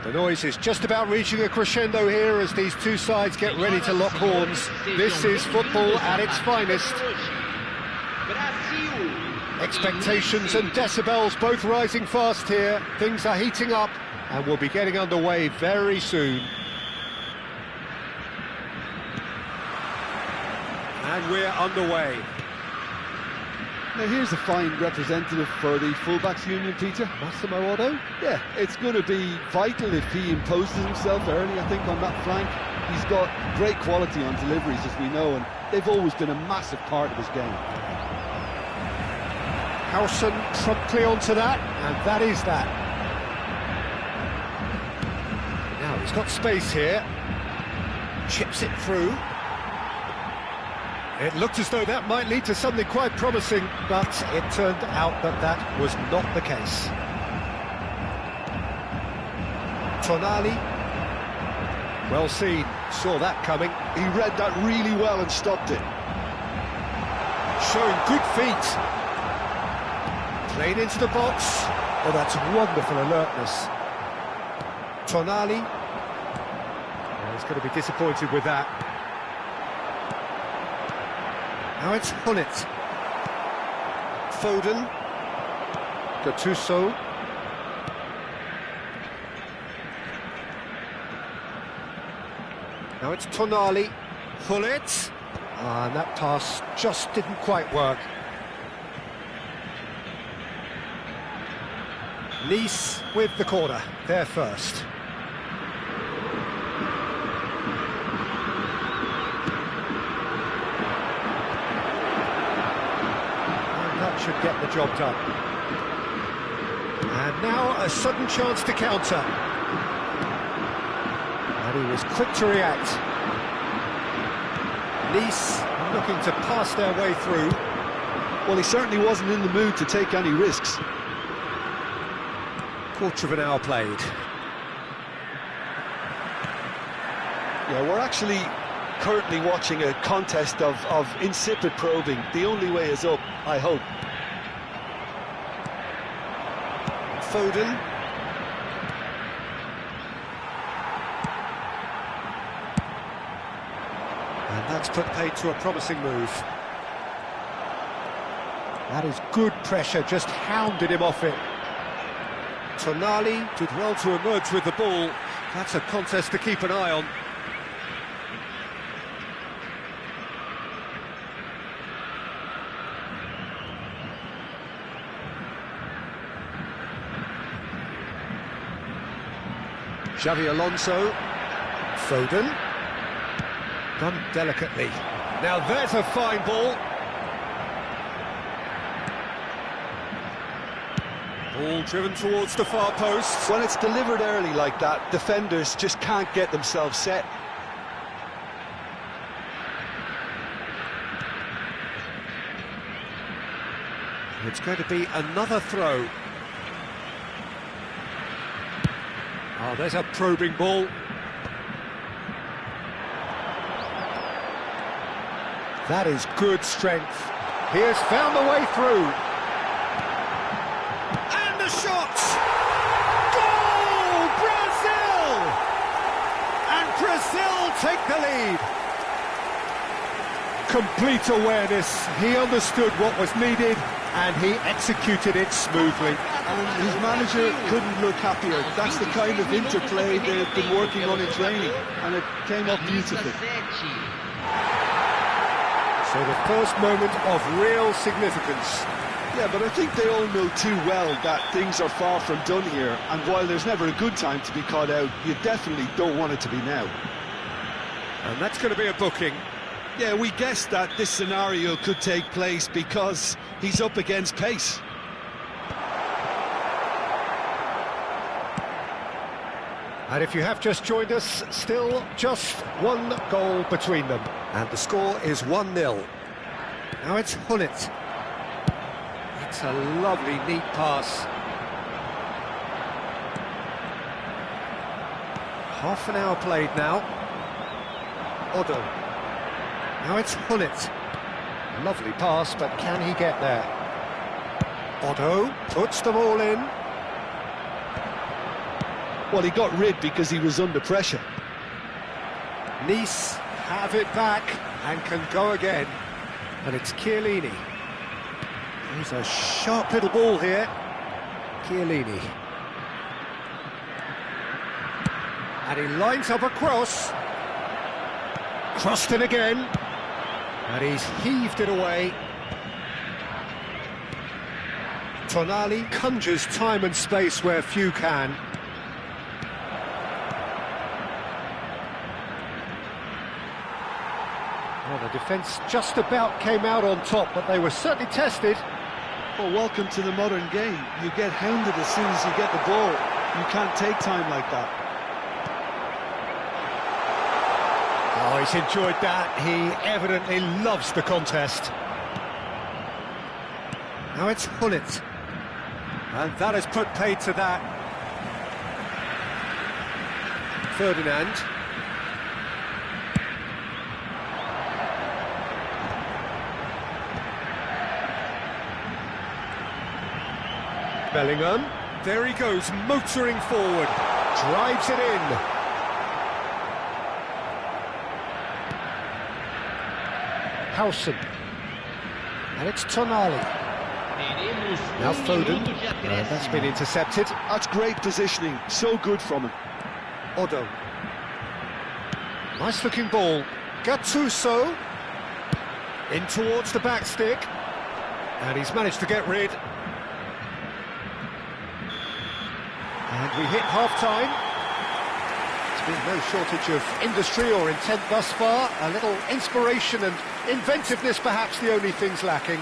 The noise is just about reaching a crescendo here as these two sides get ready to lock horns. This is football at its finest. Expectations and decibels both rising fast here. Things are heating up and we'll be getting underway very soon. And we're underway. Now here's a fine representative for the fullbacks union, Peter. Massimo Otto? Yeah, it's going to be vital if he imposes himself early, I think, on that flank. He's got great quality on deliveries, as we know, and they've always been a massive part of his game. Howson promptly onto that, and that is that. Now he's got space here. Chips it through. It looked as though that might lead to something quite promising, but it turned out that that was not the case. Tonali. Well seen, saw that coming. He read that really well and stopped it. Showing good feet. Played into the box. Oh, that's wonderful alertness. Tonali. Oh, he's going to be disappointed with that. Now it's Hullet. Foden. Gattuso. Now it's Tonali. Hullet. And that pass just didn't quite work. Nice with the corner. They're first. Should get the job done. And now a sudden chance to counter. And he was quick to react. Nice looking to pass their way through. Well, he certainly wasn't in the mood to take any risks. Quarter of an hour played. Yeah, we're actually currently watching a contest of insipid probing. The only way is up, I hope. Foden. And that's put paid to a promising move. That is good pressure, just hounded him off it. Tonali did well to emerge with the ball. That's a contest to keep an eye on. Xavi Alonso. Foden. Done delicately. Now there's a fine ball. Ball driven towards the far post. When it's delivered early like that, defenders just can't get themselves set. It's going to be another throw. Oh, there's a probing ball. That is good strength. He has found the way through. And the shot! Goal! Brazil! And Brazil take the lead. Complete awareness. He understood what was needed and he executed it smoothly. And his manager couldn't look happier. That's the kind of interplay they've been working on in training, and it came up beautifully. So the first moment of real significance. Yeah, but I think they all know too well that things are far from done here, and while there's never a good time to be caught out, you definitely don't want it to be now. And that's going to be a booking. Yeah, we guessed that this scenario could take place because he's up against pace. And if you have just joined us, still just one goal between them. And the score is 1-0. Now it's Hullet. It's a lovely, neat pass. Half an hour played now. Otto. Now it's Hullet. Lovely pass, but can he get there? Otto puts them all in. Well, he got rid because he was under pressure. Nice have it back and can go again. And it's Chiellini. There's a sharp little ball here. Chiellini. And he lines up a cross. Crossed in again. And he's heaved it away. Tonali conjures time and space where few can. Well, the defence just about came out on top, but they were certainly tested. Well, welcome to the modern game. You get hounded as soon as you get the ball. You can't take time like that. Oh, he's enjoyed that. He evidently loves the contest. Now it's Hullet. And that has put paid to that. Ferdinand. Bellingham. There he goes, motoring forward. Drives it in. Howson. And it's Tonali. Now Foden. That's been intercepted. That's great positioning. So good from him. Odo. Nice looking ball. Gattuso. In towards the back stick. And he's managed to get rid. And we hit half-time. There's been no shortage of industry or intent thus far. A little inspiration and inventiveness, perhaps the only things lacking.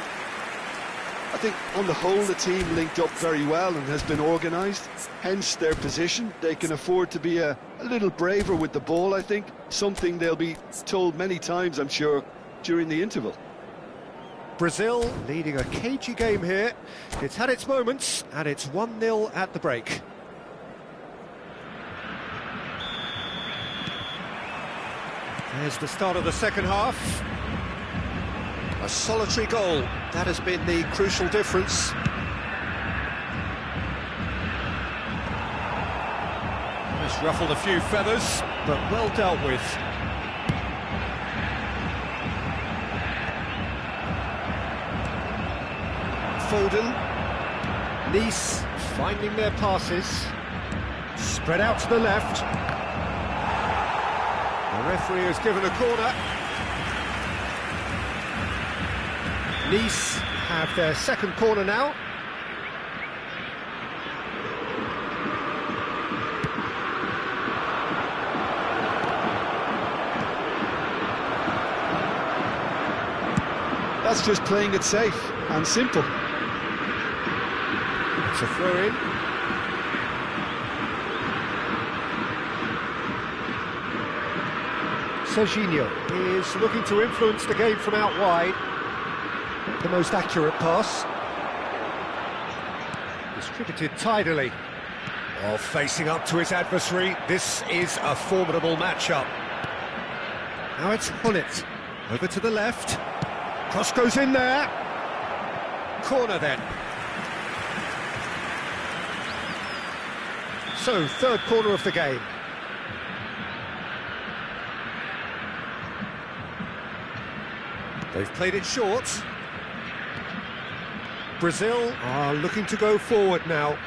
I think on the whole the team linked up very well and has been organised, hence their position. They can afford to be a little braver with the ball, I think, something they'll be told many times, I'm sure, during the interval. Brazil leading a cagey game here. It's had its moments and it's 1-0 at the break. There's the start of the second half. A solitary goal, that has been the crucial difference. It's ruffled a few feathers, but well dealt with. Foden. Nice finding their passes. Spread out to the left. The referee has given a corner. Nice have their second corner now. That's just playing it safe and simple. It's a throw in. Serginho is looking to influence the game from out wide. The most accurate pass. Distributed tidily. While facing up to his adversary, this is a formidable matchup. Now it's Hullet. Over to the left. Cross goes in there. Corner then. So, third corner of the game. They've played it short. Brazil are looking to go forward now.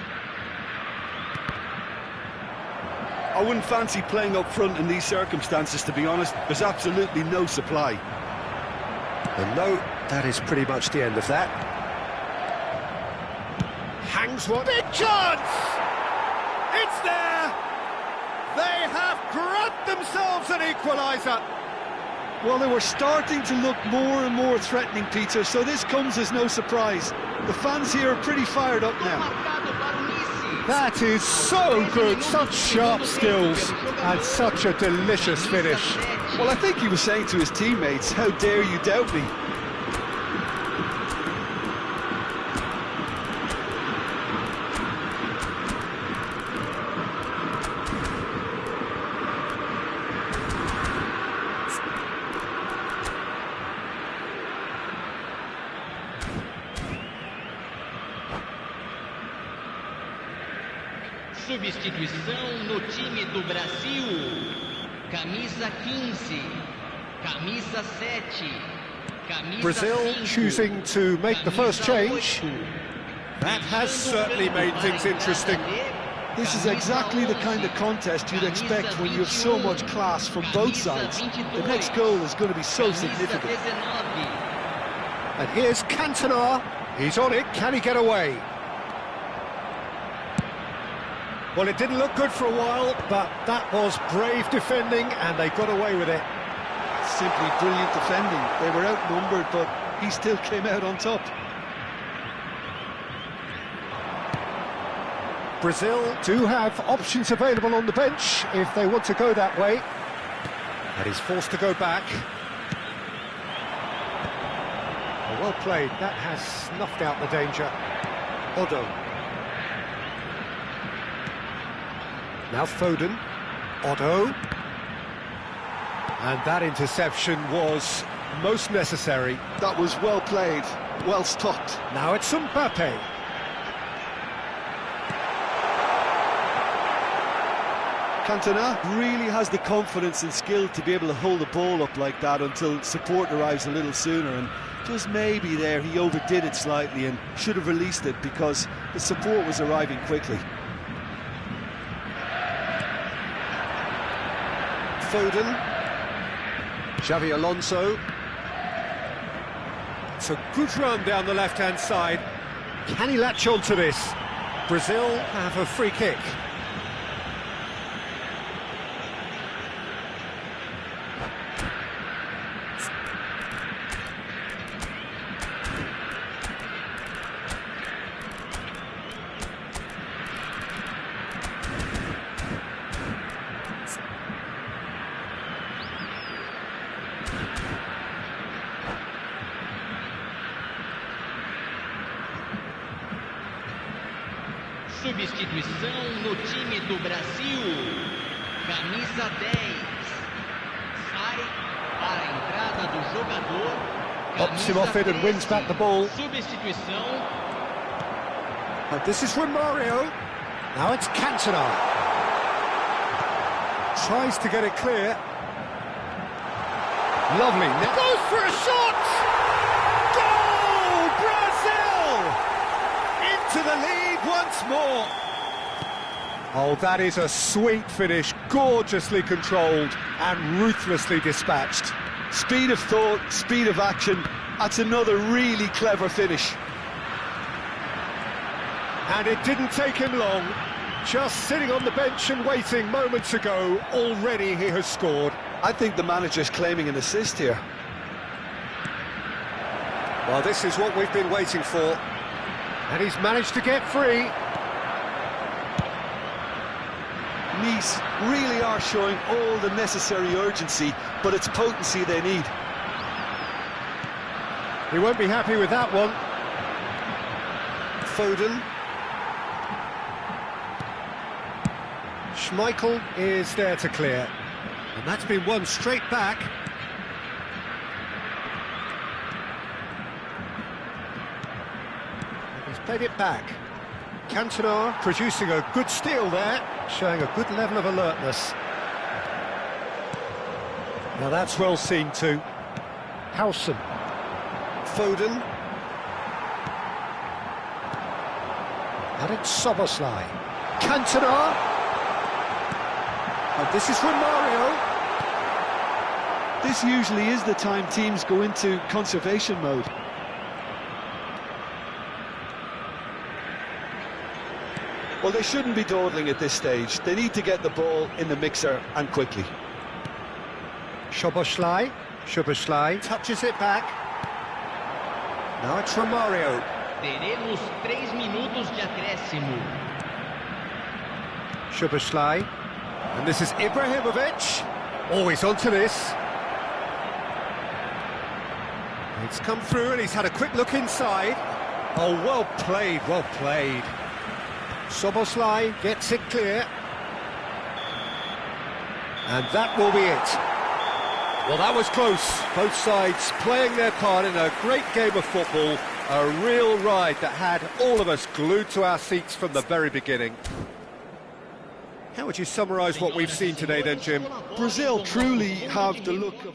I wouldn't fancy playing up front in these circumstances, to be honest. There's absolutely no supply. And no, that is pretty much the end of that. Hangs one. Big chance! It's there! They have grabbed themselves an equaliser. Well, they were starting to look more and more threatening, Peter, so this comes as no surprise. The fans here are pretty fired up now. That is so good, such sharp skills, and such a delicious finish. Well, I think he was saying to his teammates, how dare you doubt me? Substituição no time do Brasil. Camisa 15, camisa 7, camisa Brazil 5, choosing to make the first change. 8. That has certainly made things interesting. This is exactly the kind of contest you'd expect when you have so much class from both sides. The next goal is going to be so significant. And here's Cantona. He's on it. Can he get away? Well, it didn't look good for a while, but that was brave defending, and they got away with it. Simply brilliant defending. They were outnumbered, but he still came out on top. Brazil do have options available on the bench if they want to go that way. And he's forced to go back. Well played. That has snuffed out the danger. Odo. Now Foden. Otto. And that interception was most necessary. That was well played, well stopped. Now it's Mbappe. Cantona really has the confidence and skill to be able to hold the ball up like that until support arrives a little sooner, and just maybe there he overdid it slightly and should have released it because the support was arriving quickly. Foden. Xavi Alonso. It's a good run down the left-hand side. Can he latch on to this? Brazil have a free kick. Substituição no time do Brasil. Camisa 10. Sai para a entrada do jogador. Pops him off it and wins back the ball. Substituição. And this is Romario. Now it's Cantona. Tries to get it clear. Lovely. Now goes for a shot! Goal! Brazil! Into the lead once more. Oh, that is a sweet finish, gorgeously controlled and ruthlessly dispatched. Speed of thought, speed of action. That's another really clever finish. And it didn't take him long. Just sitting on the bench and waiting moments ago, already he has scored. I think the manager's claiming an assist here. Well, this is what we've been waiting for. And he's managed to get free. Nice really are showing all the necessary urgency, but it's potency they need. He won't be happy with that one. Foden. Schmeichel is there to clear. And that's been won straight back. He's played it back. Cantona producing a good steal there, showing a good level of alertness. Now that's well seen too. Howson. Foden. And it's Soboslai. Cantona. And this is Romario. This usually is the time teams go into conservation mode. Well, they shouldn't be dawdling at this stage. They need to get the ball in the mixer and quickly. Soboslai touches it back. Now it's Romario. Teremos 3 minutos de acréscimo. Soboslai. And this is Ibrahimovic. Always onto this. It's come through and he's had a quick look inside. Oh, well played, well played. Soboslai gets it clear. And that will be it. Well, that was close. Both sides playing their part in a great game of football. A real ride that had all of us glued to our seats from the very beginning. How would you summarise what we've seen today then, Jim? Brazil truly have the look of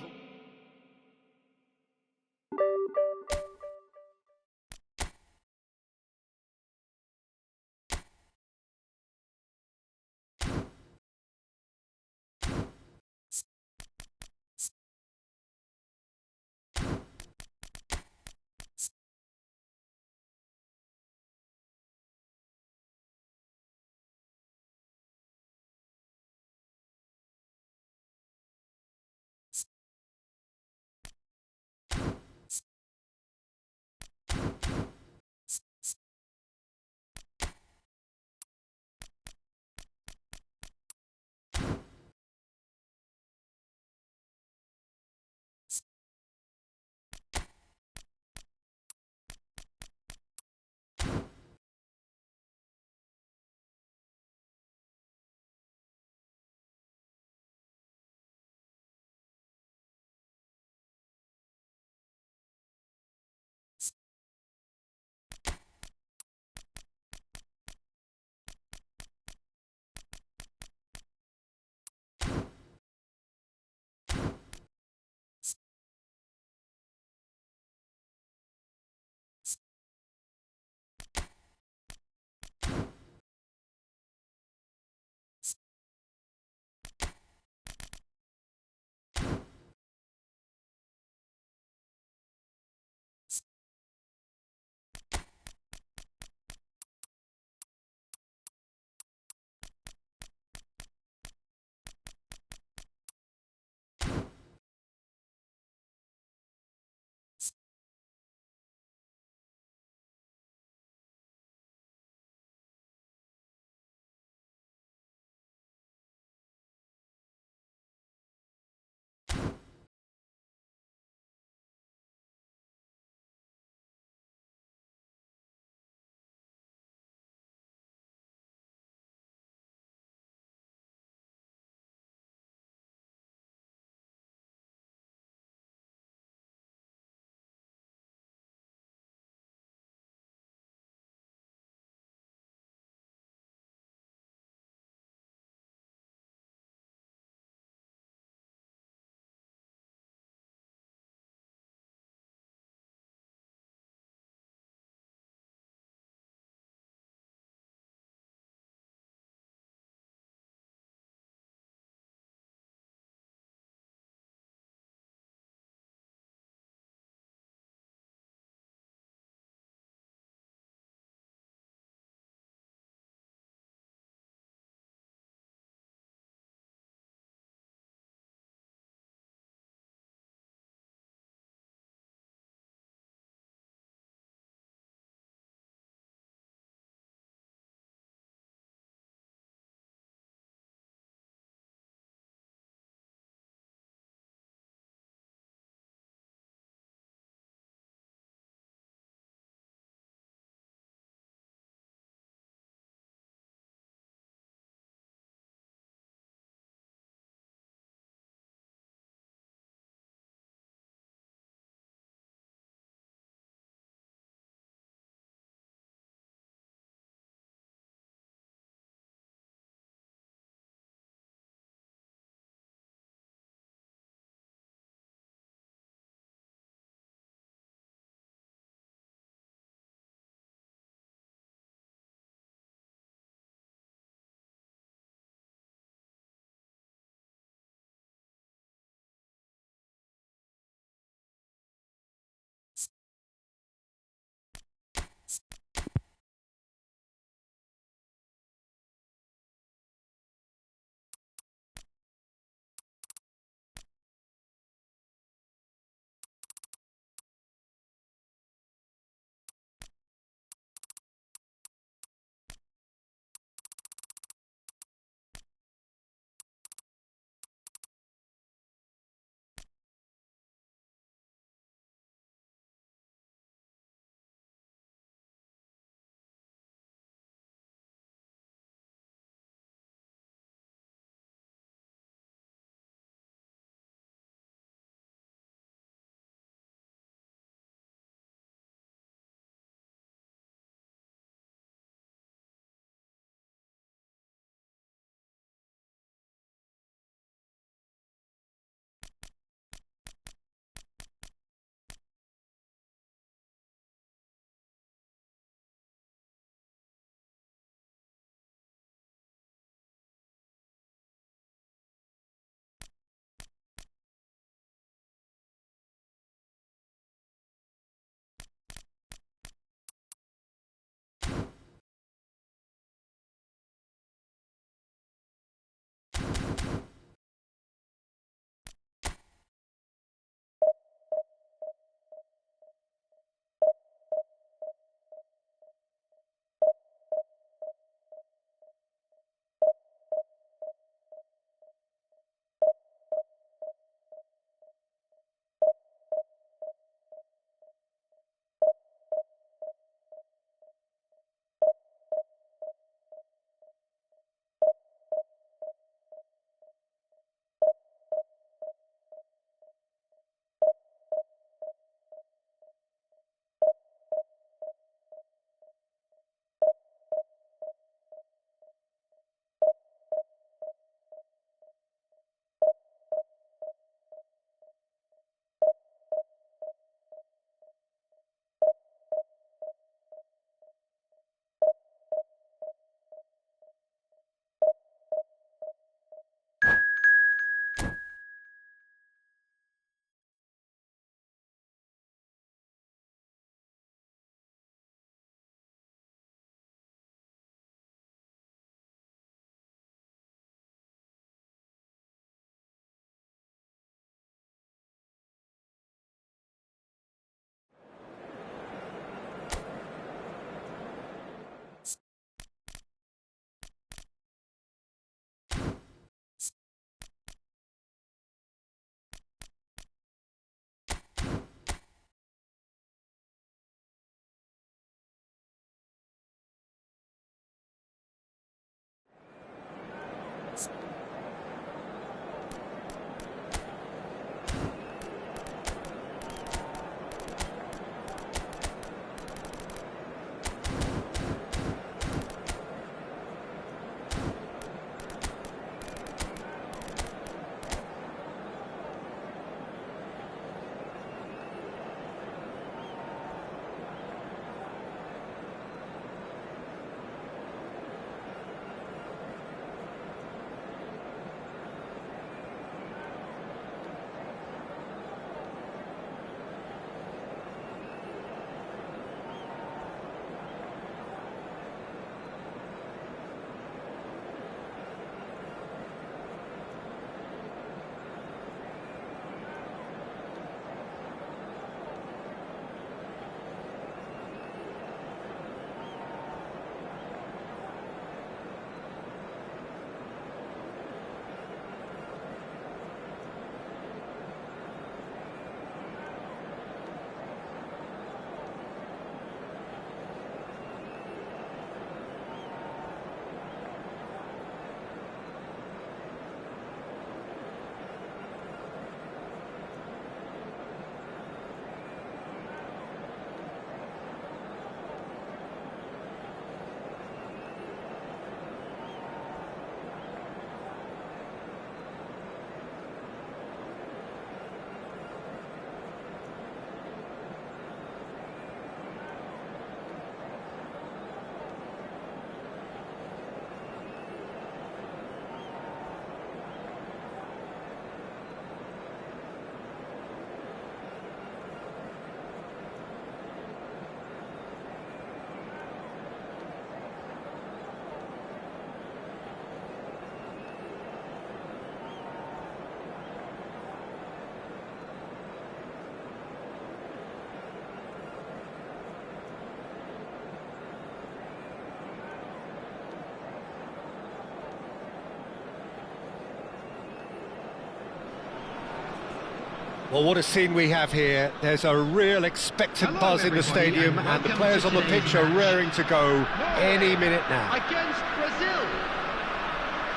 Well, what a scene we have here. There's a real expectant buzz in the stadium, and the players on the pitch are raring to go any minute now. Against Brazil.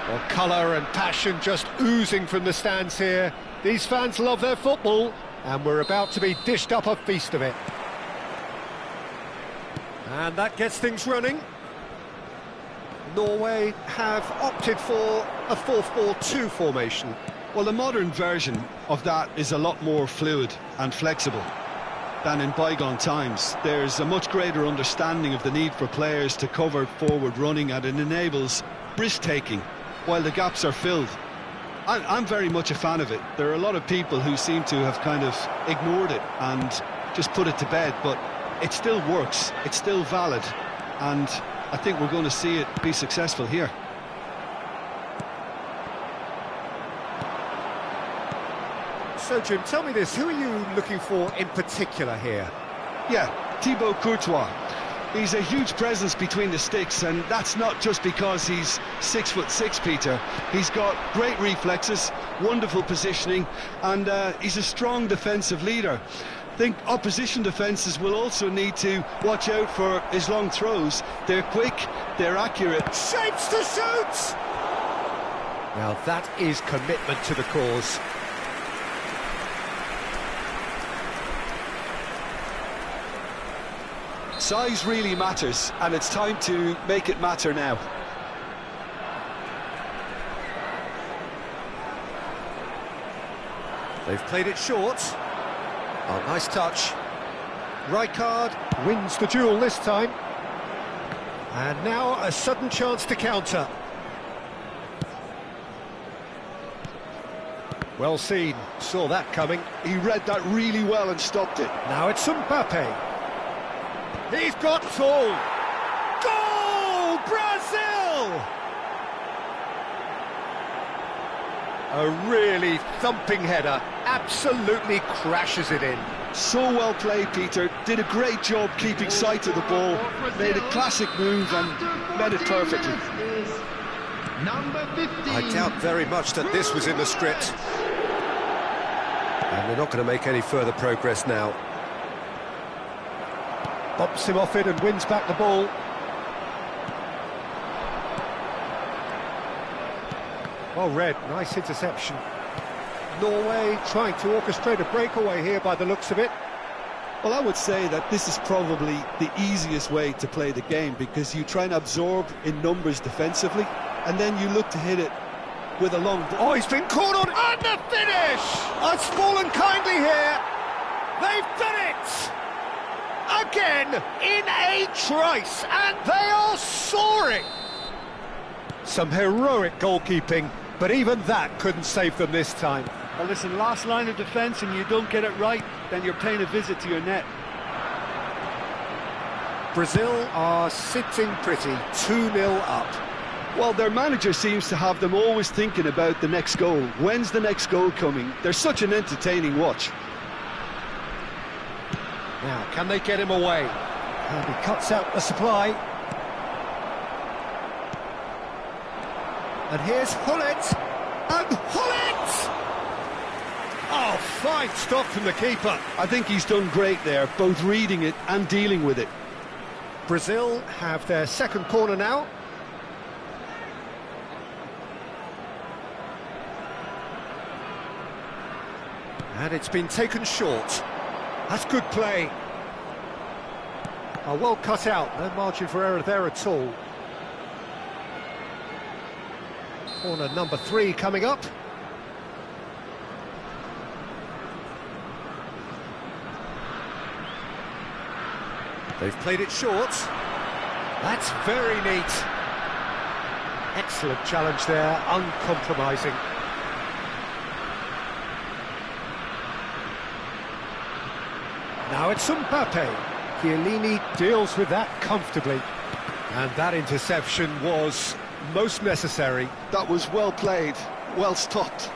Well, colour and passion just oozing from the stands here. These fans love their football, and we're about to be dished up a feast of it. And that gets things running. Norway have opted for a 4-4-2 formation. Well, the modern version of that is a lot more fluid and flexible than in bygone times. There's a much greater understanding of the need for players to cover forward running, and it enables risk-taking while the gaps are filled. I'm very much a fan of it. There are a lot of people who seem to have kind of ignored it and just put it to bed, but it still works, it's still valid, and I think we're going to see it be successful here. So, Jim, tell me this, who are you looking for in particular here? Yeah, Thibaut Courtois. He's a huge presence between the sticks, and that's not just because he's 6'6", Peter. He's got great reflexes, wonderful positioning, and he's a strong defensive leader. I think opposition defences will also need to watch out for his long throws. They're quick, they're accurate. Shapes to shoot! Now that is commitment to the cause. Size really matters, and it's time to make it matter now. They've played it short. Oh, nice touch. Rijkaard wins the duel this time. And now a sudden chance to counter. Well seen, saw that coming. He read that really well and stopped it. Now it's Mbappe. He's got all. Goal! Brazil! A really thumping header, absolutely crashes it in. So well played, Peter. Did a great job keeping sight of the ball. Made a classic move and met it perfectly. Number 15. I doubt very much that this was in the script. And they're not going to make any further progress now. Bumps him off it and wins back the ball. Well read, nice interception. Norway trying to orchestrate a breakaway here by the looks of it. Well, I would say that this is probably the easiest way to play the game, because you try and absorb in numbers defensively, and then you look to hit it with a long... Oh, he's been caught on... And the finish! It's fallen kindly here. They've done it! Again, in a trice, and they are soaring! Some heroic goalkeeping, but even that couldn't save them this time. Well, listen, last line of defence and you don't get it right, then you're paying a visit to your net. Brazil are sitting pretty, 2-0 up. Well, their manager seems to have them always thinking about the next goal. When's the next goal coming? They're such an entertaining watch. Now, can they get him away? And he cuts out the supply. And here's Hullet. And Hullet! Oh, fine stop from the keeper. I think he's done great there, both reading it and dealing with it. Brazil have their second corner now. And it's been taken short. That's good play. Oh, well cut out, no margin for error there at all. Corner number 3 coming up. They've played it short. That's very neat. Excellent challenge there, uncompromising. Now it's Mbappe. Chiellini deals with that comfortably. And that interception was most necessary. That was well played, well stopped.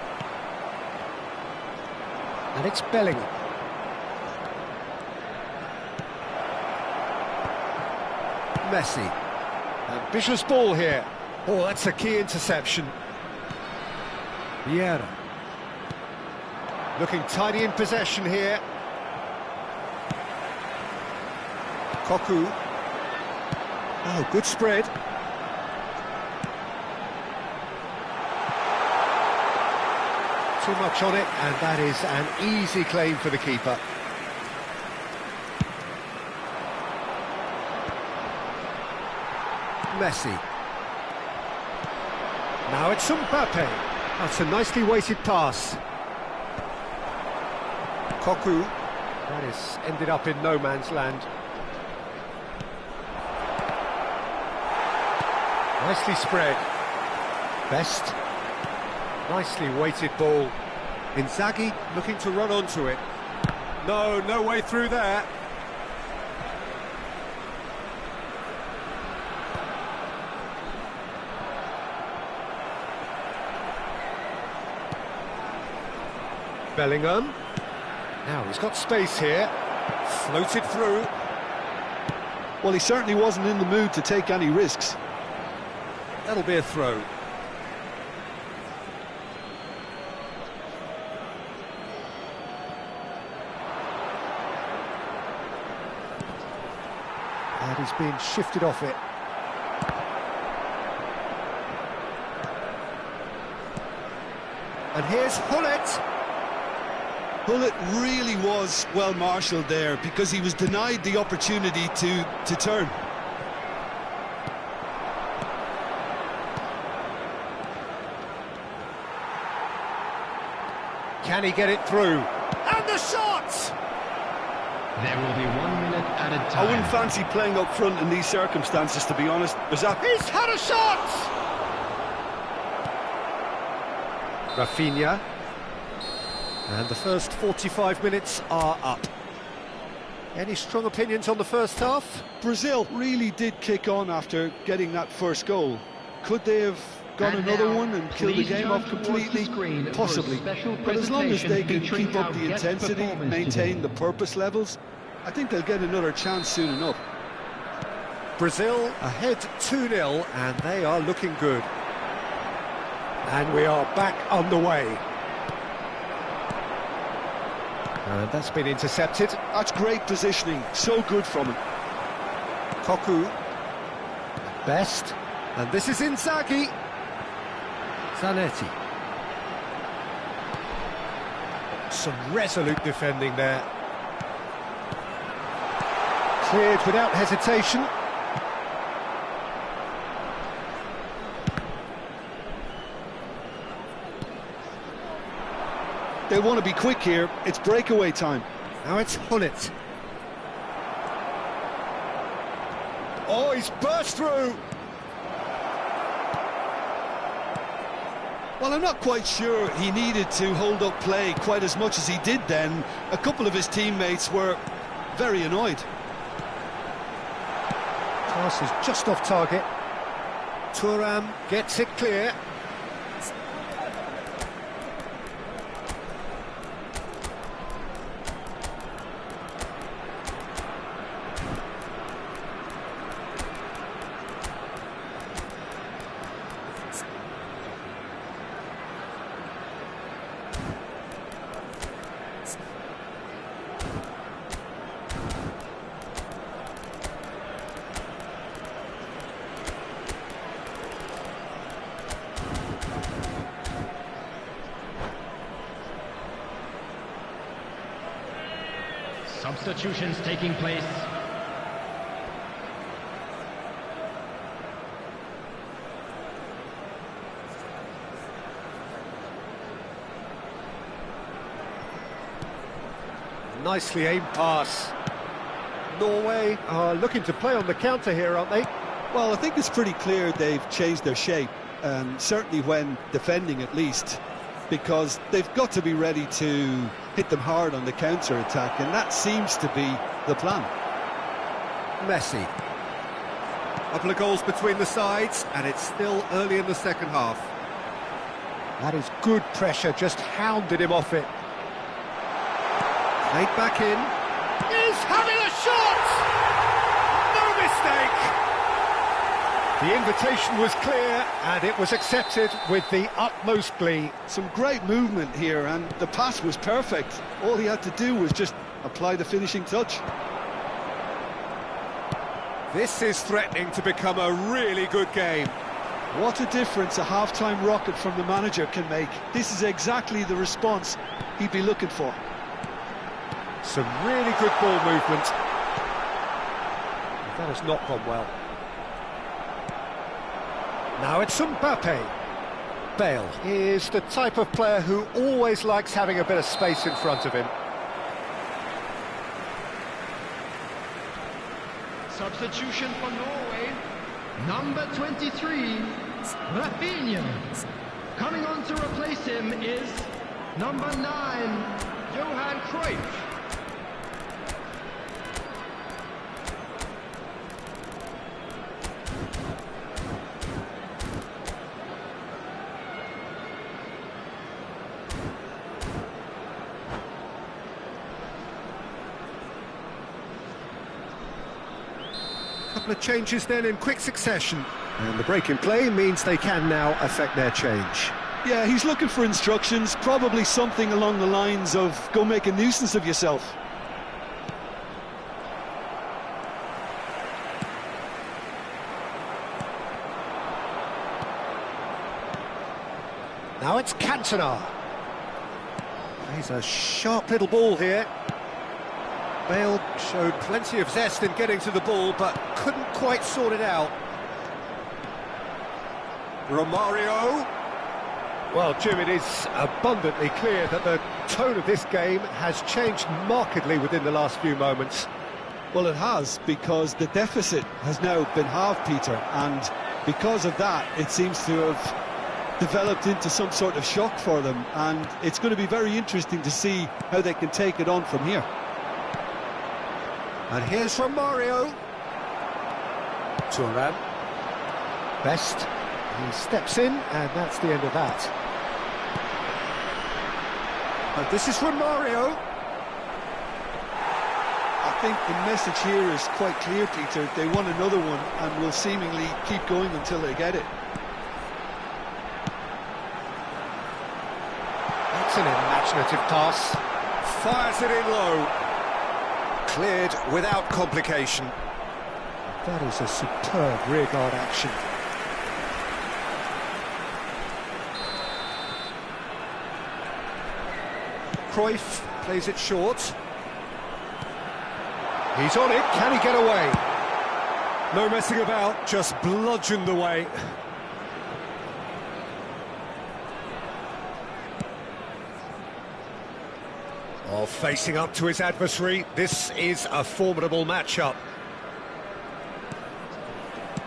And it's Bellingham. Messi. Ambitious ball here. Oh, that's a key interception. Vieira. Looking tidy in possession here. Koku. Oh, good spread. Too much on it, and that is an easy claim for the keeper. Messi. Now it's Mbappe. That's a nicely weighted pass. Koku. That is ended up in no man's land. Nicely spread. Best. Nicely weighted ball. Inzaghi looking to run onto it. No way through there. Bellingham. Now he's got space here. Floated through. Well, he certainly wasn't in the mood to take any risks. That'll be a throw. And he's being shifted off it. And here's Hullet. Hullet really was well marshalled there because he was denied the opportunity to turn. Can he get it through? And the shot! There will be 1 minute at a time. I wouldn't fancy playing up front in these circumstances, to be honest. He's had a shot! Rafinha. And the first 45 minutes are up. Any strong opinions on the first half? Brazil really did kick on after getting that first goal. Could they have got another one and killed the game off completely? Possibly. But as long as they can keep up the intensity, maintain the purpose levels, I think they'll get another chance soon enough. Brazil ahead 2-0, and they are looking good. And we are back on the way. And that's been intercepted. That's great positioning, so good from him. Koku. Best. And this is Inzaghi. Zanetti. Some resolute defending there. Cleared without hesitation. They want to be quick here. It's breakaway time. Now it's Hullet. Oh, he's burst through. Well, I'm not quite sure he needed to hold up play quite as much as he did then. A couple of his teammates were very annoyed. Pass is just off target. Thuram gets it clear. Substitutions taking place. Nicely aimed pass. Norway are looking to play on the counter here, aren't they? Well, I think it's pretty clear they've changed their shape, certainly when defending at least, because they've got to be ready to hit them hard on the counter-attack, and that seems to be the plan. Messi. A couple of goals between the sides, and it's still early in the second half. That is good pressure, just hounded him off it. Played back in. He's having a shot! No mistake! The invitation was clear, and it was accepted with the utmost glee. Some great movement here, and the pass was perfect. All he had to do was just apply the finishing touch. This is threatening to become a really good game. What a difference a half-time rocket from the manager can make. This is exactly the response he'd be looking for. Some really good ball movement. That has not gone well. Now it's Mbappe. Bale is the type of player who always likes having a bit of space in front of him. Substitution for Norway, number 23, Rafinha. Coming on to replace him is number 9, Johan Cruyff. Couple of changes then in quick succession, and the break in play means they can now affect their change. Yeah, he's looking for instructions, probably something along the lines of go make a nuisance of yourself. Now it's Cantona. He's a sharp little ball here. Bale showed plenty of zest in getting to the ball, but couldn't quite sort it out. Romario. Well, Jim, it is abundantly clear that the tone of this game has changed markedly within the last few moments. Well, it has, because the deficit has now been halved, Peter, and because of that, it seems to have developed into some sort of shock for them, and it's going to be very interesting to see how they can take it on from here. And here's Romario. Turan. Best. He steps in, and that's the end of that. And this is Romario. I think the message here is quite clear, Peter. They want another one and will seemingly keep going until they get it. That's an imaginative pass. Fires it in low. Cleared without complication. That is a superb rearguard action. Cruyff plays it short. He's on it, can he get away? No messing about, just bludgeoned away. Oh, facing up to his adversary, this is a formidable matchup.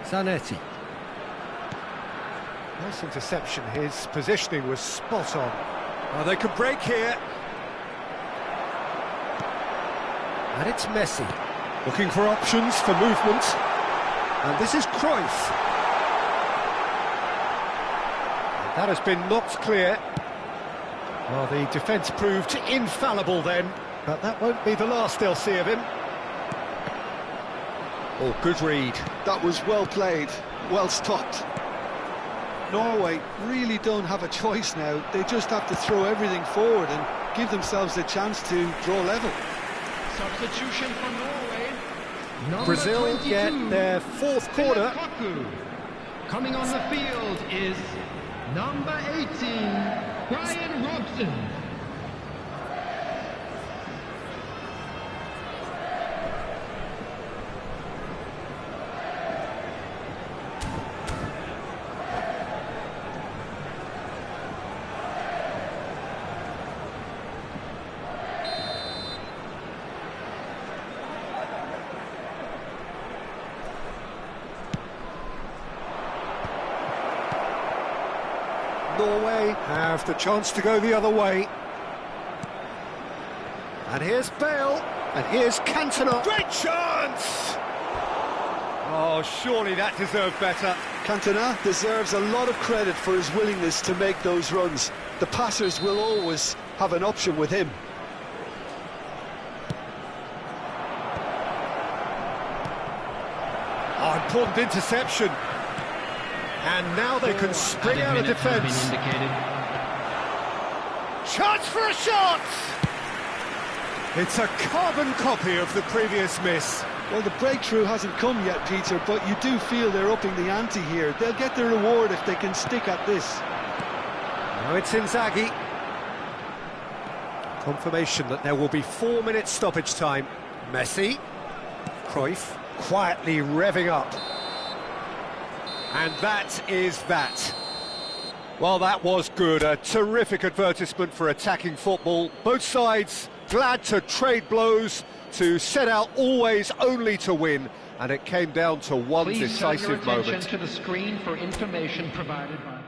Zanetti. Nice interception, his positioning was spot on. Oh, they could break here. And it's Messi, looking for options for movement. And this is Cruyff. And that has been knocked clear. Well, the defence proved infallible then, but that won't be the last they'll see of him. Oh, good read. That was well played, well stopped. Norway really don't have a choice now. They just have to throw everything forward and give themselves a chance to draw level. Substitution for Norway, number Brazil 22, get their fourth quarter. Lukaku. Coming on the field is number 18, Brian Robson. Norway have the chance to go the other way. And here's Bale, and here's Cantona. Great chance! Oh, surely that deserved better. Cantona deserves a lot of credit for his willingness to make those runs. The passers will always have an option with him. Oh, important interception. And now they can spring out of defence. Chance for a shot! It's a carbon copy of the previous miss. Well, the breakthrough hasn't come yet, Peter, but you do feel they're upping the ante here. They'll get the reward if they can stick at this. Now it's Inzaghi. Confirmation that there will be 4 minutes stoppage time. Messi. Cruyff quietly revving up. And that is that. Well, that was good. A terrific advertisement for attacking football. Both sides glad to trade blows, to set out always only to win. And it came down to one decisive moment. Please turn your attention to the screen for information provided by...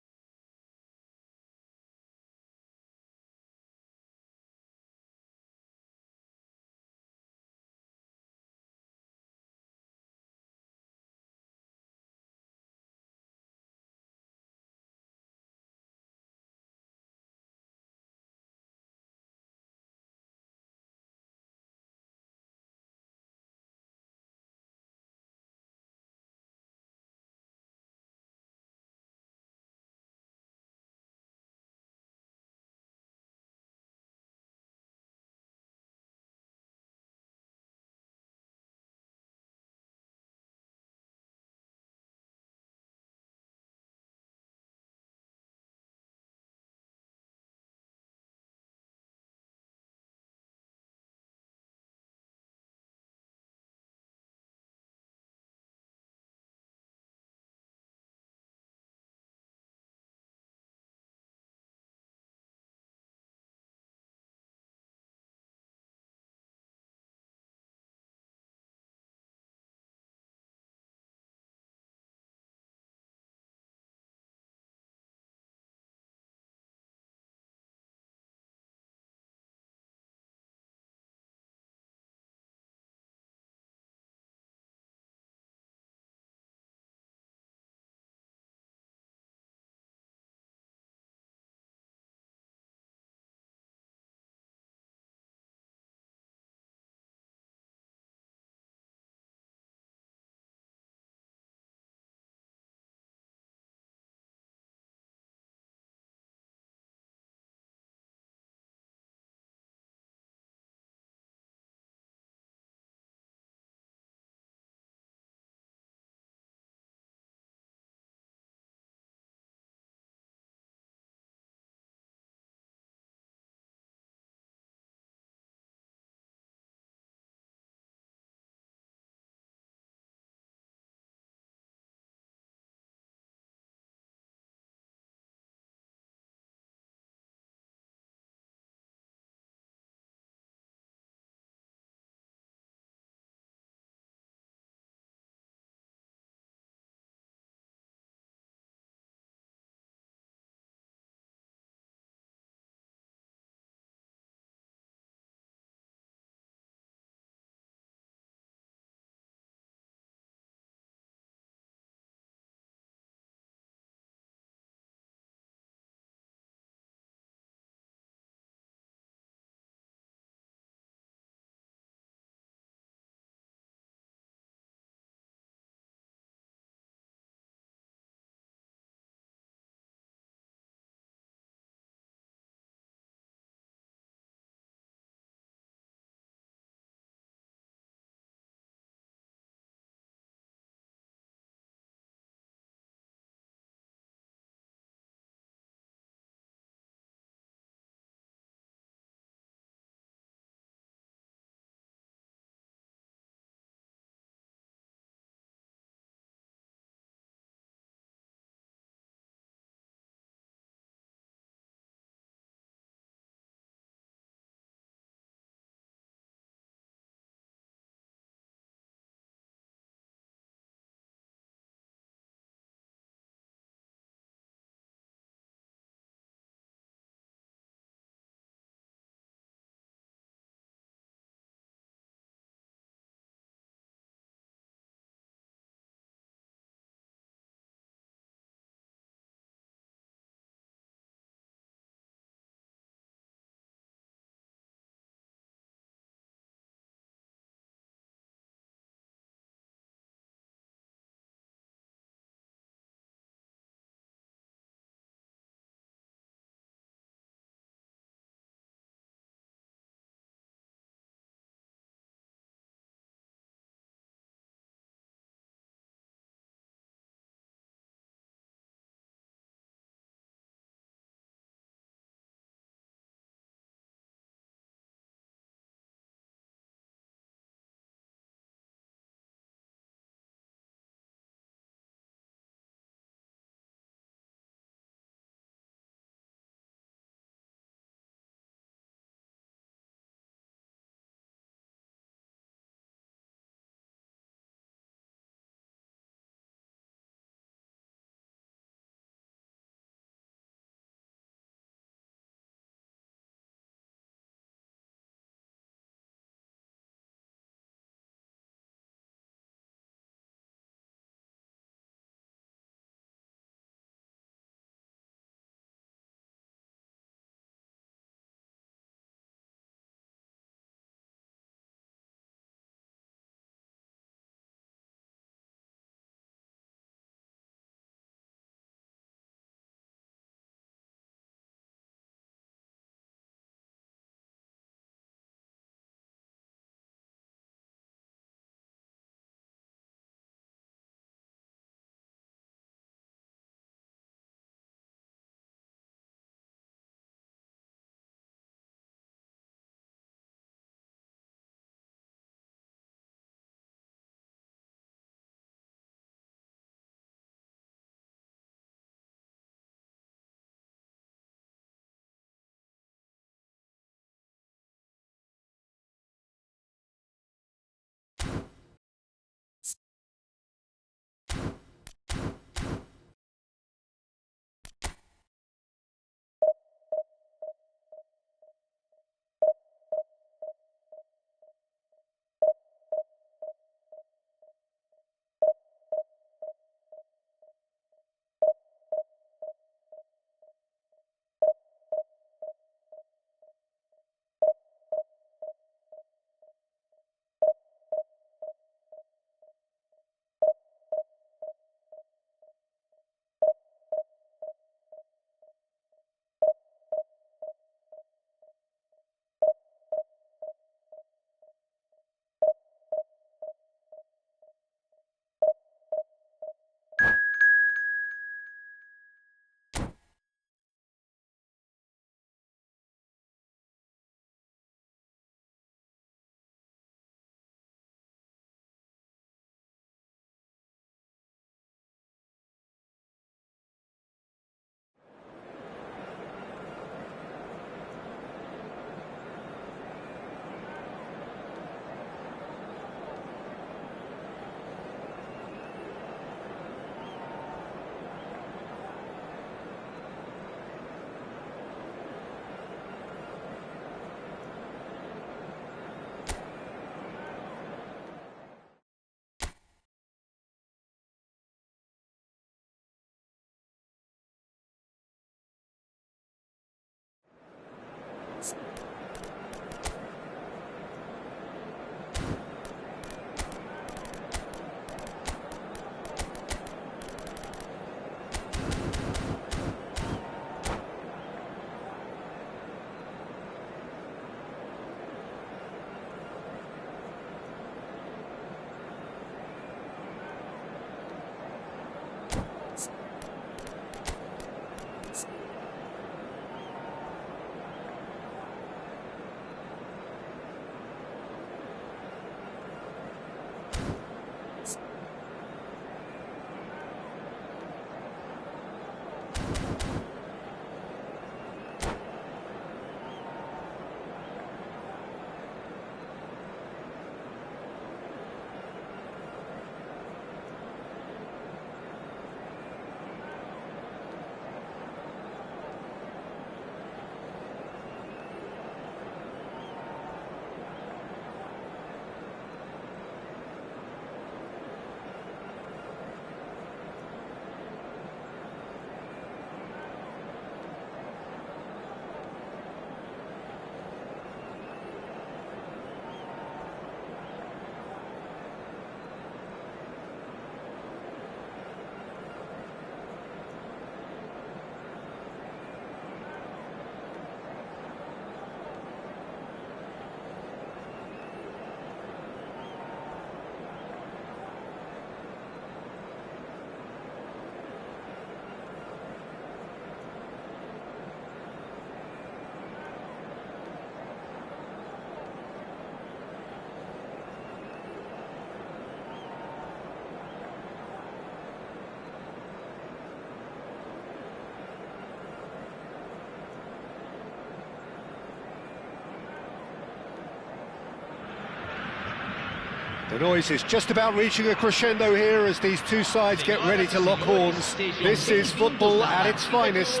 The noise is just about reaching a crescendo here as these two sides get ready to lock horns. This is football at its finest.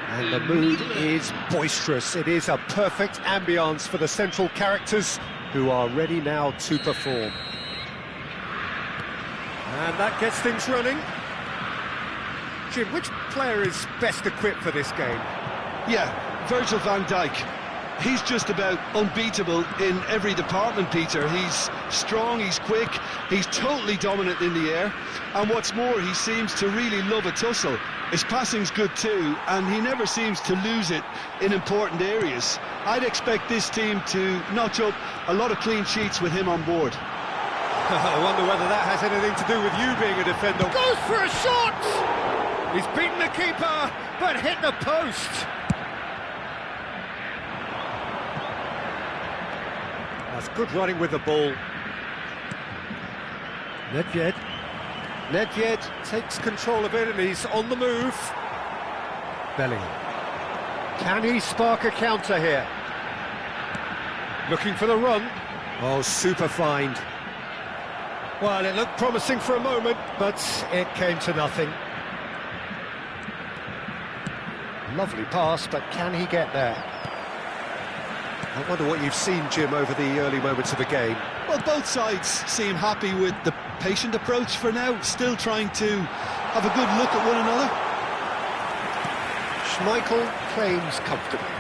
And the mood is boisterous. It is a perfect ambience for the central characters who are ready now to perform. And that gets things running. Jim, which player is best equipped for this game? Yeah, Virgil van Dijk. He's just about unbeatable in every department, Peter. He's strong, he's quick, he's totally dominant in the air. And what's more, he seems to really love a tussle. His passing's good too, and he never seems to lose it in important areas. I'd expect this team to notch up a lot of clean sheets with him on board. I wonder whether that has anything to do with you being a defender. Goes for a shot! He's beaten the keeper, but hit the post. That's good running with the ball. Nedved takes control of it and he's on the move. Bellingham. Can he spark a counter here? Looking for the run. Oh, super find. Well, it looked promising for a moment, but it came to nothing. Lovely pass, but can he get there? I wonder what you've seen, Jim, over the early moments of the game. Well, both sides seem happy with the patient approach for now, still trying to have a good look at one another. Schmeichel claims comfortably.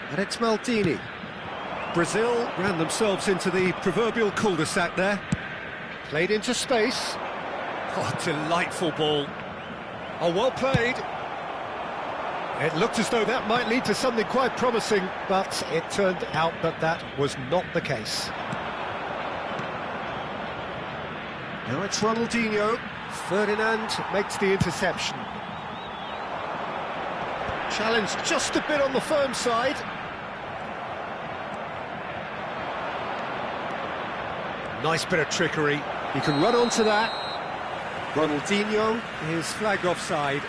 And it's Maldini. Brazil ran themselves into the proverbial cul-de-sac there. Played into space. Oh, delightful ball. Oh, well played. It looked as though that might lead to something quite promising, but it turned out that that was not the case. Now it's Ronaldinho. Ferdinand makes the interception. Challenge just a bit on the firm side. Nice bit of trickery. He can run onto that. Ronaldinho is flagged offside.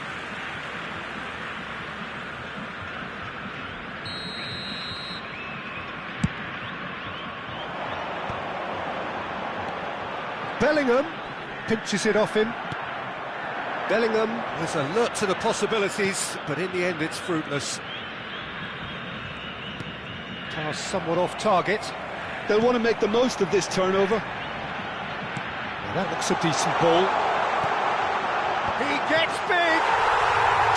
Bellingham pinches it off him. Bellingham was alert to the possibilities, but in the end it's fruitless. Pass somewhat off target. They'll want to make the most of this turnover. Well, that looks a decent ball. He gets big!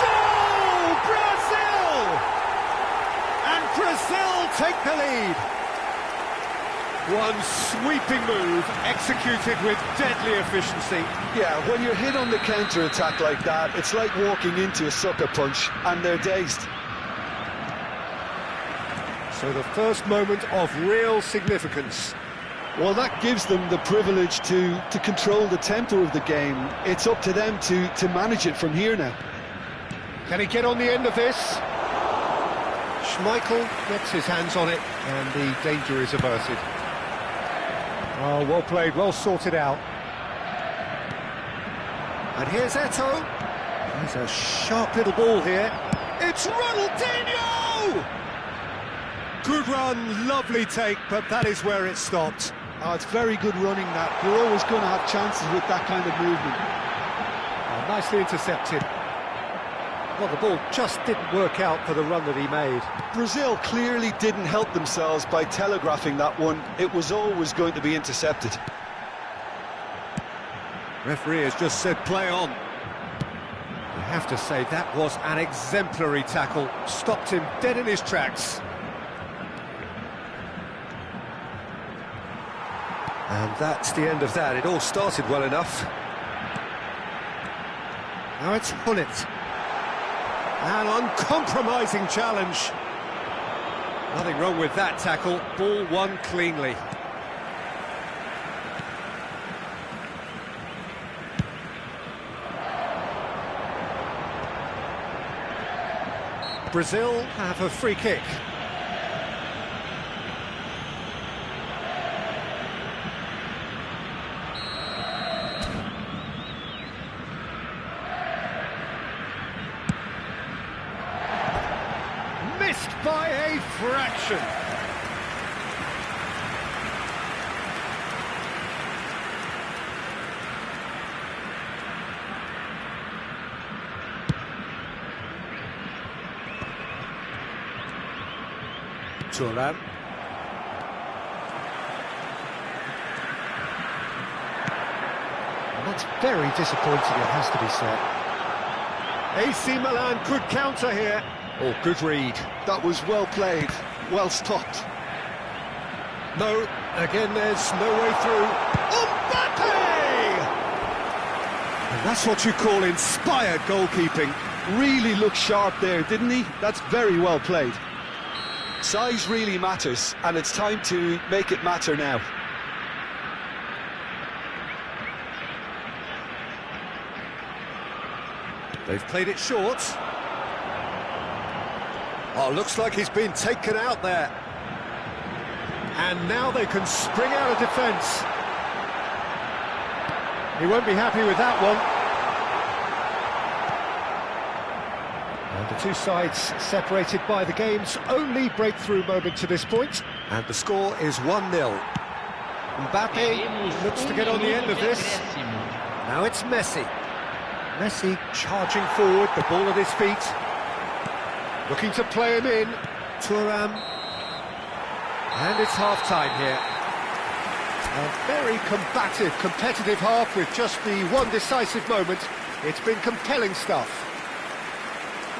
Goal! Brazil! And Brazil take the lead. One sweeping move, executed with deadly efficiency. Yeah, when you're hit on the counter-attack like that, it's like walking into a sucker punch, and they're dazed. So the first moment of real significance. Well, that gives them the privilege to control the tempo of the game. It's up to them to manage it from here now. Can he get on the end of this? Schmeichel gets his hands on it, and the danger is averted. Oh, well played, well sorted out. And here's Eto'o. There's a sharp little ball here. It's Ronaldinho! Good run, lovely take, but that is where it stopped. Oh, it's very good running that. You're always going to have chances with that kind of movement. Oh, nicely intercepted. Well, the ball just didn't work out for the run that he made. Brazil clearly didn't help themselves by telegraphing that one. It was always going to be intercepted. Referee has just said play on. I have to say that was an exemplary tackle. Stopped him dead in his tracks. And that's the end of that. It all started well enough. Now it's Hullet. An uncompromising challenge. Nothing wrong with that tackle. Ball won cleanly. Brazil have a free kick. Missed by a fraction. Thuram. That's very disappointing, it has to be said. AC Milan could counter here. Oh, good read. That was well played, well stopped. No, again there's no way through. Mbappe! And that's what you call inspired goalkeeping. Really looked sharp there, didn't he? That's very well played. Size really matters, and it's time to make it matter now. They've played it short. Oh, looks like he's been taken out there. And now they can spring out of defence. He won't be happy with that one. And the two sides separated by the game's only breakthrough moment to this point. And the score is 1-0. Mbappe looks to get on the end of this. Now it's Messi. Messi charging forward, the ball at his feet. Looking to play him in. Thuram. And it's half-time here. A very combative, competitive half with just the one decisive moment. It's been compelling stuff.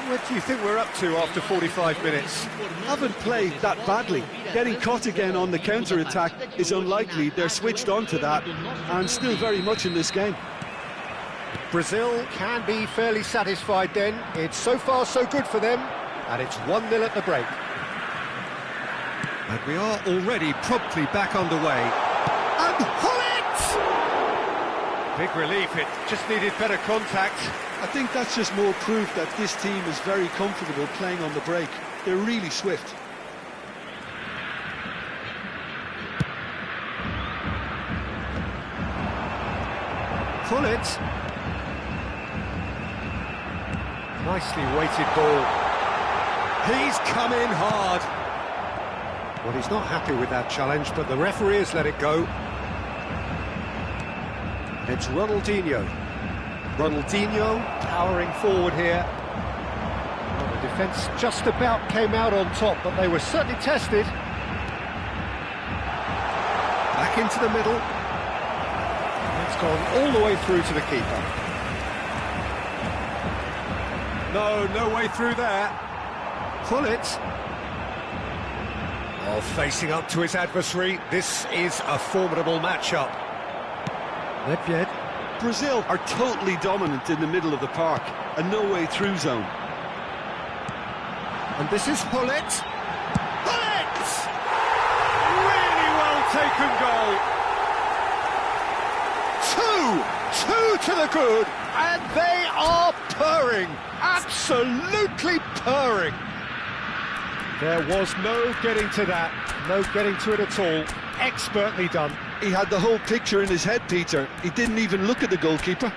What do you think we're up to after 45 minutes? Haven't played that badly. Getting caught again on the counter-attack is unlikely. They're switched on to that and still very much in this game. Brazil can be fairly satisfied then. It's so far so good for them. And it's 1-0 at the break. And we are already promptly back underway. And Hullet! Big relief, it just needed better contact. I think that's just more proof that this team is very comfortable playing on the break. They're really swift. Hullet. Nicely weighted ball. He's come in hard. Well, he's not happy with that challenge, but the referee has let it go. It's Ronaldinho. Ronaldinho powering forward here. Well, the defence just about came out on top, but they were certainly tested. Back into the middle. It's gone all the way through to the keeper. No way through there. Hullet. Oh, facing up to his adversary. This is a formidable matchup. Nedved. Brazil are totally dominant in the middle of the park, a no-way-through zone. And this is Hullet. Hullet! Really well taken goal. Two to the good, and they are purring. Absolutely purring. There was no getting to that, no getting to it at all. Expertly done. He had the whole picture in his head, Peter. He didn't even look at the goalkeeper.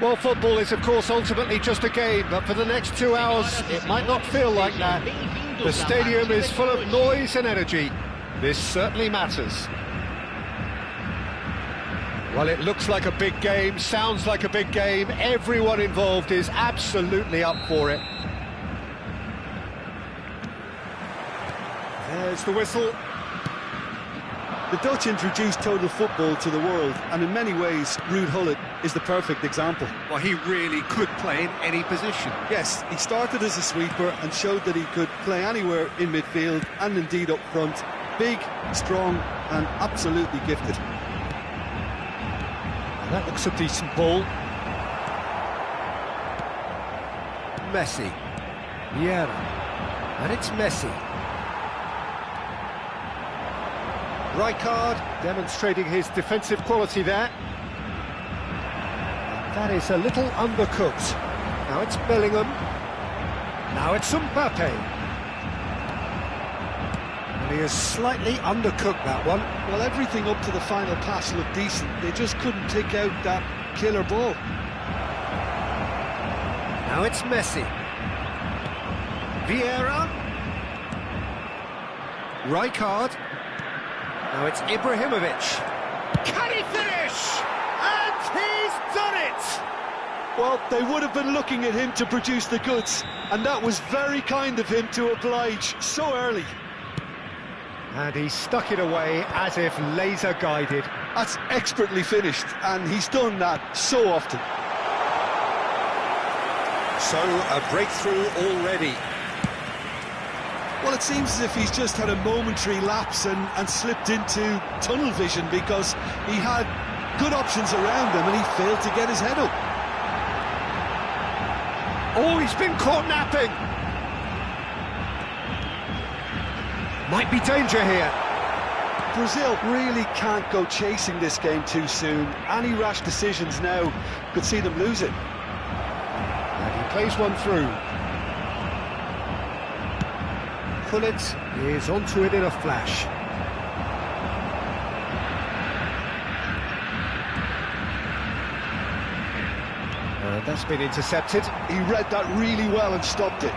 Well, football is, of course, ultimately just a game, but for the next 2 hours, it might not feel like that. The stadium is full of noise and energy. This certainly matters. Well, it looks like a big game, sounds like a big game. Everyone involved is absolutely up for it. There's the whistle. The Dutch introduced total football to the world, and in many ways, Ruud Gullit is the perfect example. Well, he really could play in any position. Yes, he started as a sweeper and showed that he could play anywhere in midfield and indeed up front. Big, strong and absolutely gifted. And that looks a decent ball. Messi. Vieira. And it's Messi. Rijkaard demonstrating his defensive quality there. That is a little undercooked. Now it's Bellingham. Now it's Mbappe. And he has slightly undercooked that one. Well, everything up to the final pass looked decent. They just couldn't take out that killer ball. Now it's Messi. Vieira. Rijkaard. Now it's Ibrahimovic. Can he finish? And he's done it! Well, they would have been looking at him to produce the goods, and that was very kind of him to oblige so early. And he stuck it away as if laser guided. That's expertly finished, and he's done that so often. So, a breakthrough already. Well, it seems as if he's just had a momentary lapse and slipped into tunnel vision, because he had good options around him and he failed to get his head up. Oh, he's been caught napping. Might be danger here. Brazil really can't go chasing this game too soon. Any rash decisions now could see them lose it. And he plays one through. Gullit is onto it in a flash. And that's been intercepted. He read that really well and stopped it.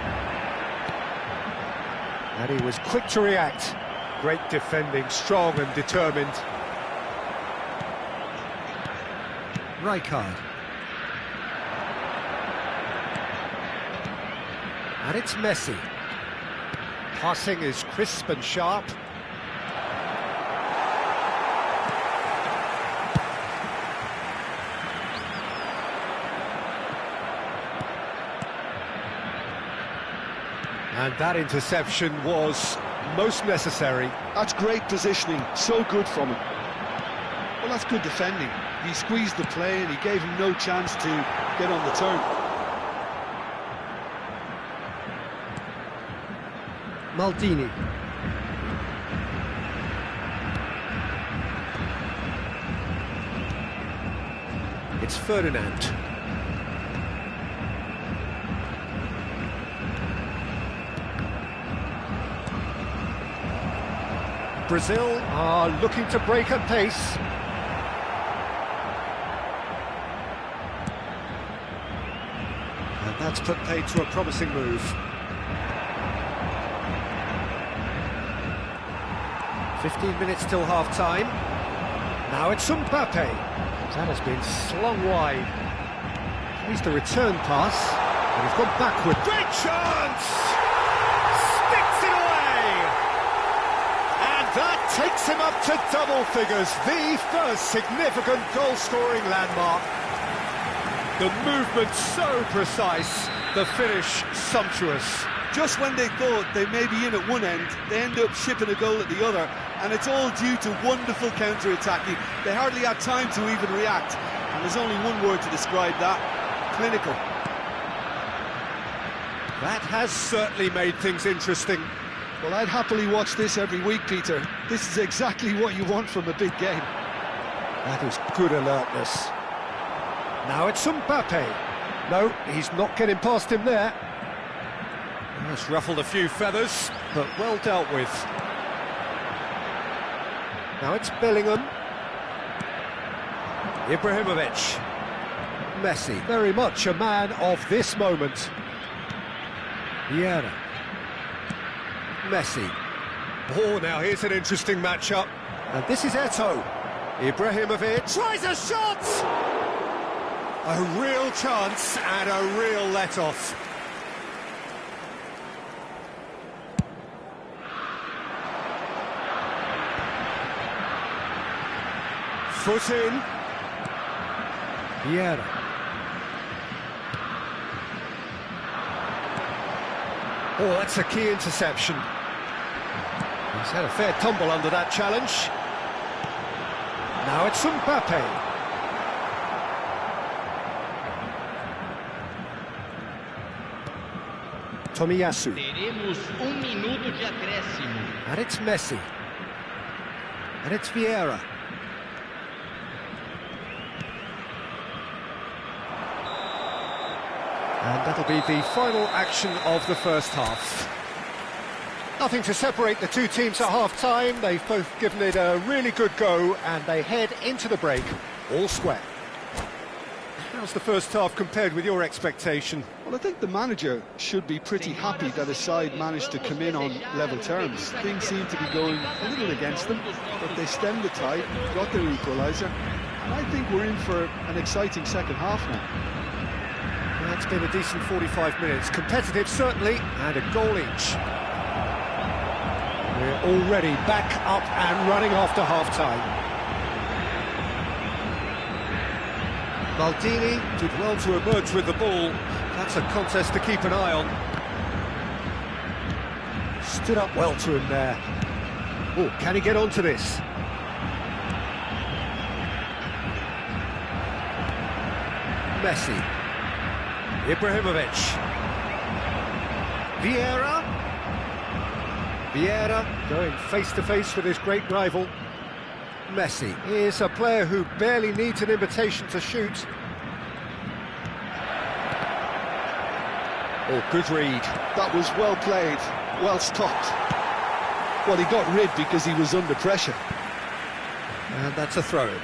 And he was quick to react. Great defending, strong and determined. Rijkaard. And it's Messi. Passing is crisp and sharp. And that interception was most necessary. That's great positioning, so good from him. Well, that's good defending. He squeezed the play and he gave him no chance to get on the turn. Maldini. It's Ferdinand. Brazil are looking to break at pace. And that's put paid to a promising move. 15 minutes till half-time. Now it's Mbappe. That has been slung wide. Here's the return pass. And he's gone backward. Great chance! Sticks it away! And that takes him up to double figures. The first significant goal-scoring landmark. The movement so precise. The finish sumptuous. Just when they thought they may be in at one end, they end up shipping a goal at the other, and it's all due to wonderful counter-attacking. They hardly had time to even react, and there's only one word to describe that: clinical. That has certainly made things interesting. Well, I'd happily watch this every week, Peter. This is exactly what you want from a big game. That is good alertness. Now it's Mbappe. No, he's not getting past him there. That's ruffled a few feathers, but well dealt with. Now it's Bellingham. Ibrahimovic. Messi, very much a man of this moment. Vieira. Messi. Oh, now here's an interesting matchup. And this is Eto'o. Ibrahimovic tries a shot! A real chance and a real let-off. Foot in. Vieira. Oh, that's a key interception. He's had a fair tumble under that challenge. Now it's Mbappe. Tomiyasu. Teremos minuto de acréscimo. And it's Messi. And it's Vieira. And that'll be the final action of the first half. Nothing to separate the two teams at half-time. They've both given it a really good go, and they head into the break all square. How's the first half compared with your expectation? Well, I think the manager should be pretty happy that his side managed to come in on level terms. Things seem to be going a little against them, but they stemmed the tide, got their equaliser, and I think we're in for an exciting second half now. Well, it's been a decent 45 minutes. Competitive, certainly, and a goal each. We're already back up and running after half-time. Maldini did well to emerge with the ball. That's a contest to keep an eye on. Stood up well to him there. Oh, can he get onto this? Messi. Ibrahimovic. Vieira. Vieira going face-to-face with his great rival. Messi is a player who barely needs an invitation to shoot. Oh, good read. That was well played, well stopped. Well, he got rid because he was under pressure. And that's a throw-in.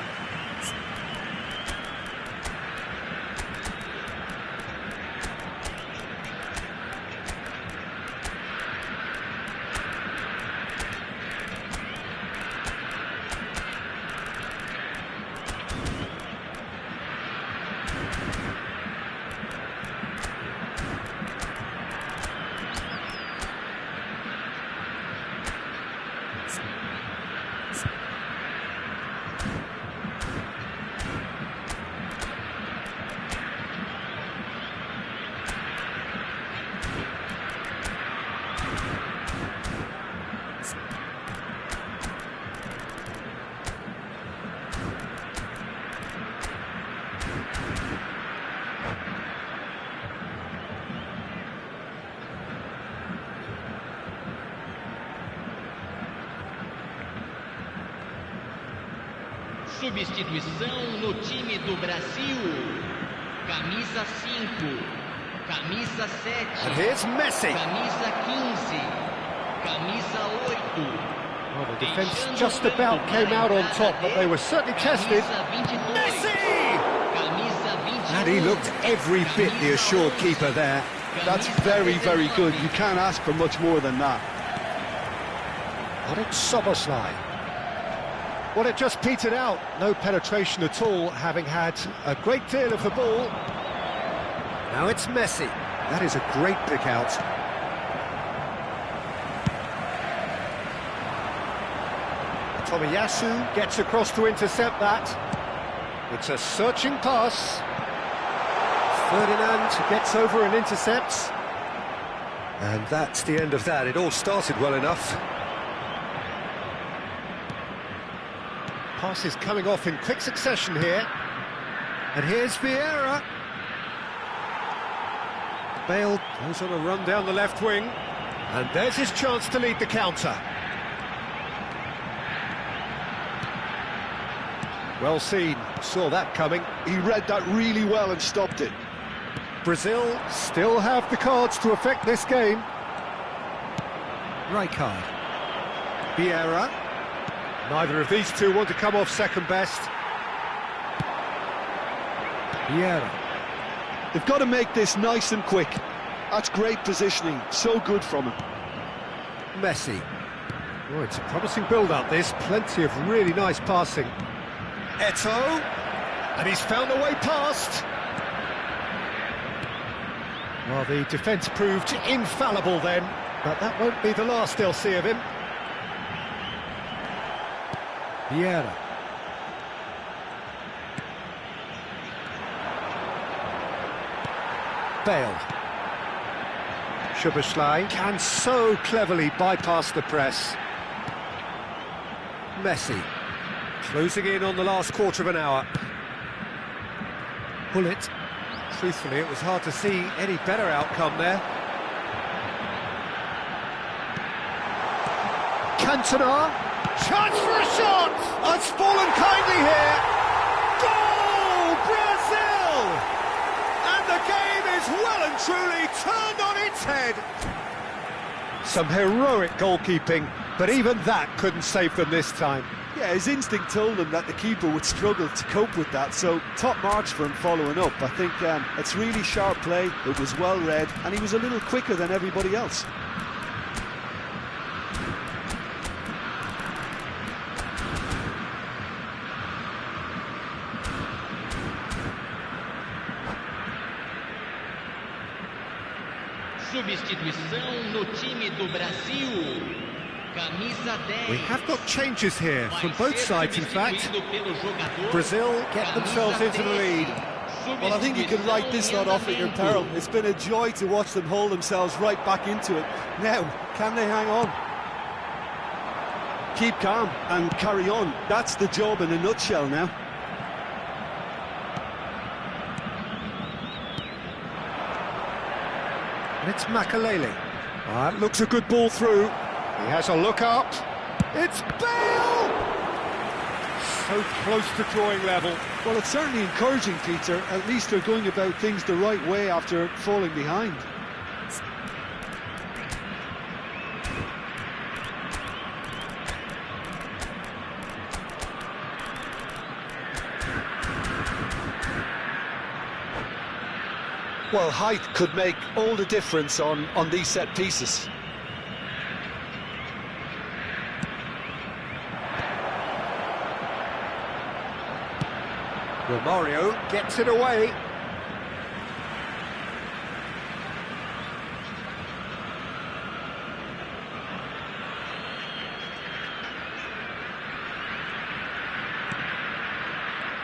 Substituição no time do Brasil. Camisa 5, camisa 7. And here's Messi. Camisa 15, camisa 8. Well, the defence just about came out on top, but they were certainly tested. Messi! And he looked every bit the assured keeper there. That's very, very good. You can't ask for much more than that. But it's Szoboszlai. Well, it just petered out. No penetration at all, having had a great deal of the ball. Now it's Messi. That is a great pick out. Tomiyasu gets across to intercept that. It's a searching pass. Ferdinand gets over and intercepts. And that's the end of that. It all started well enough. Passes coming off in quick succession here. And here's Vieira. Bale goes on a run down the left wing. And there's his chance to lead the counter. Well seen, saw that coming. He read that really well and stopped it. Brazil still have the cards to affect this game. Rijkaard. Vieira. Neither of these two want to come off second best. Vieira. They've got to make this nice and quick. That's great positioning, so good from him. Messi. Oh, it's a promising build-up, this. Plenty of really nice passing. Eto'o. And he's found a way past. Well, the defence proved infallible then, but that won't be the last they'll see of him. Vieira. Bale. Szoboszlai can so cleverly bypass the press. Messi. Closing in on the last quarter of an hour. Bullet. Truthfully, it was hard to see any better outcome there. Cantona. Chance for a shot! It's fallen kindly here. Goal! Brazil! And the game is well and truly turned on its head. Some heroic goalkeeping, but even that couldn't save them this time. Yeah, his instinct told him that the keeper would struggle to cope with that, so top marks for him following up. I think it's really sharp play, it was well read, and he was a little quicker than everybody else. Substituição no time do Brasil. Camisa 10. We have got changes here from both sides, in fact. Brazil get themselves into the lead. Well, I think you can write this lot off at your peril. It's been a joy to watch them hold themselves right back into it. Now, can they hang on? Keep calm and carry on. That's the job in a nutshell now. And it's Makalele. That looks a good ball through. He has a look up. It's Bale! So close to drawing level. Well, it's certainly encouraging, Peter. At least they're going about things the right way after falling behind. Well, height could make all the difference on these set pieces. Romario gets it away.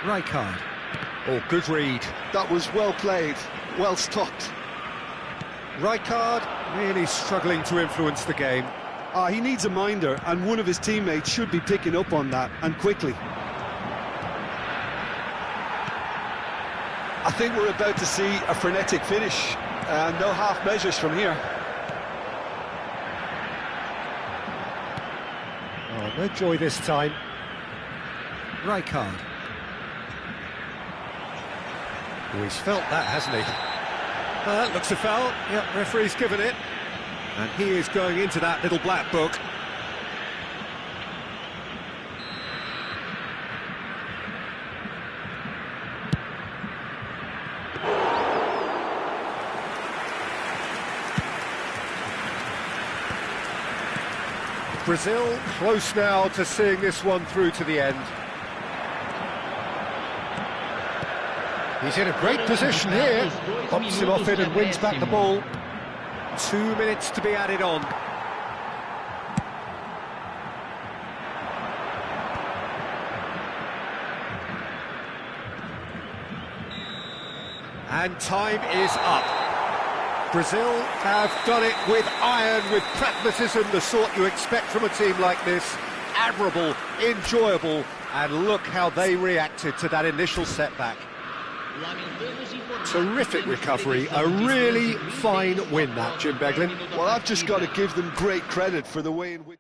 Rijkaard. Oh, good read. That was well played, well stopped. Rijkaard really struggling to influence the game. He needs a minder, and one of his teammates should be picking up on that, and quickly. I think we're about to see a frenetic finish. No half measures from here. Oh, no joy this time. Rijkaard. Oh, he's felt that, hasn't he? That looks a foul. Yep, referee's given it. And he is going into that little black book. Brazil close now to seeing this one through to the end. He's in a great position here. Pops him off it and wins back the ball. 2 minutes to be added on. And time is up. Brazil have done it with iron, with pragmatism, the sort you expect from a team like this. Admirable, enjoyable, and look how they reacted to that initial setback. Terrific recovery, a really fine win that, Jim Beglin. Well, I've just got to give them great credit for the way in which...